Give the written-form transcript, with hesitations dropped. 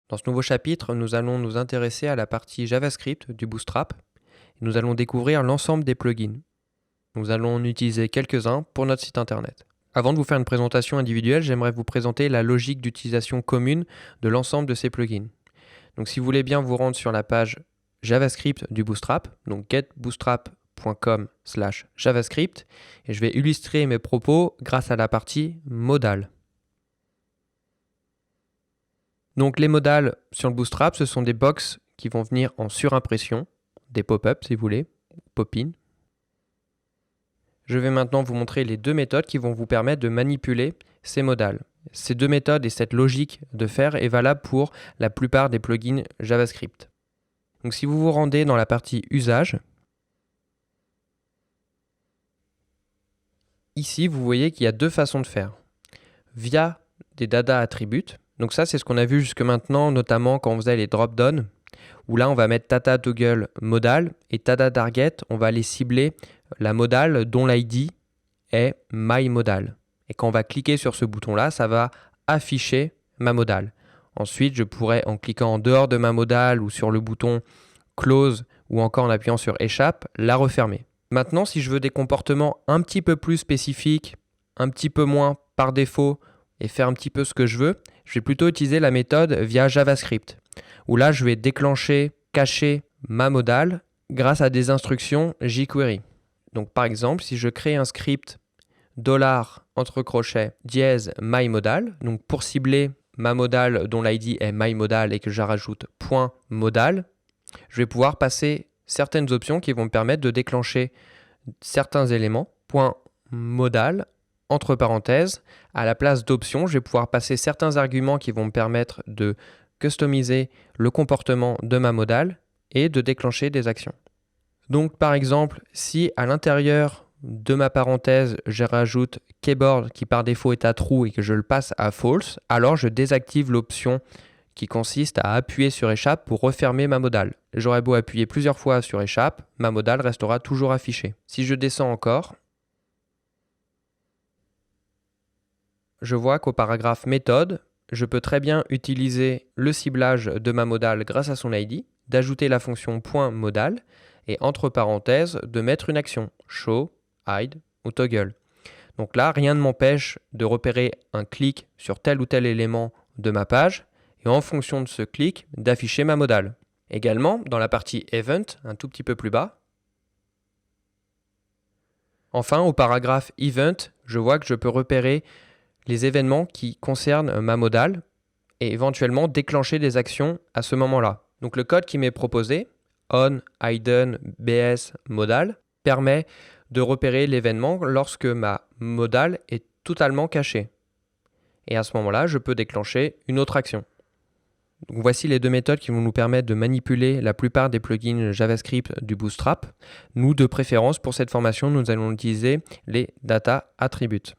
Dans ce nouveau chapitre, nous allons nous intéresser à la partie JavaScript du Bootstrap. Nous allons découvrir l'ensemble des plugins. Nous allons en utiliser quelques-uns pour notre site internet. Avant de vous faire une présentation individuelle, j'aimerais vous présenter la logique d'utilisation commune de l'ensemble de ces plugins. Donc si vous voulez bien vous rendre sur la page JavaScript du Bootstrap, donc getbootstrap.com/javascript, et je vais illustrer mes propos grâce à la partie modal. Donc les modals sur le Bootstrap, ce sont des box qui vont venir en surimpression, des pop-up si vous voulez, pop-in. Je vais maintenant vous montrer les deux méthodes qui vont vous permettre de manipuler ces modals. Ces deux méthodes et cette logique de faire est valable pour la plupart des plugins JavaScript. Donc si vous vous rendez dans la partie usage, ici vous voyez qu'il y a deux façons de faire. Via des data attributes. Donc ça, c'est ce qu'on a vu jusque maintenant, notamment quand on faisait les drop-down, où là, on va mettre tata toggle modal et tata target, on va aller cibler la modal dont l'ID est myModal. Et quand on va cliquer sur ce bouton-là, ça va afficher ma modal. Ensuite, je pourrais, en cliquant en dehors de ma modal ou sur le bouton close ou encore en appuyant sur échappe, la refermer. Maintenant, si je veux des comportements un petit peu plus spécifiques, un petit peu moins par défaut, et faire un petit peu ce que je veux, je vais plutôt utiliser la méthode via JavaScript, où là, je vais déclencher, cacher ma modal grâce à des instructions jQuery. Donc, par exemple, si je crée un script $myModal, donc pour cibler ma modal dont l'ID est myModal et que je rajoute .modal, je vais pouvoir passer certaines options qui vont me permettre de déclencher certains éléments, .modal, entre parenthèses, à la place d'options, je vais pouvoir passer certains arguments qui vont me permettre de customiser le comportement de ma modal et de déclencher des actions. Donc par exemple, si à l'intérieur de ma parenthèse, je rajoute keyboard qui par défaut est à true et que je le passe à false, alors je désactive l'option qui consiste à appuyer sur échappe pour refermer ma modal. J'aurais beau appuyer plusieurs fois sur échappe, ma modal restera toujours affichée. Si je descends encore, je vois qu'au paragraphe méthode, je peux très bien utiliser le ciblage de ma modal grâce à son ID, d'ajouter la fonction .modal et entre parenthèses de mettre une action show, hide ou toggle. Donc là, rien ne m'empêche de repérer un clic sur tel ou tel élément de ma page et en fonction de ce clic, d'afficher ma modal. Également, dans la partie event, un tout petit peu plus bas, enfin au paragraphe event, je vois que je peux repérer les événements qui concernent ma modal et éventuellement déclencher des actions à ce moment-là. Donc le code qui m'est proposé, on, hidden, bs, modal, permet de repérer l'événement lorsque ma modal est totalement cachée. Et à ce moment-là, je peux déclencher une autre action. Donc voici les deux méthodes qui vont nous permettre de manipuler la plupart des plugins JavaScript du Bootstrap. Nous, de préférence, pour cette formation, nous allons utiliser les data attributes.